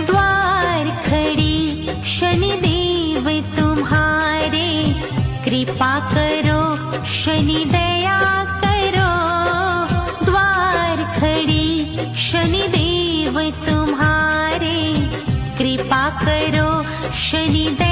द्वार खड़ी शनिदेव तुम्हारे, कृपा करो शनि दया करो। द्वार खड़ी शनिदेव तुम्हारे, कृपा करो शनि दया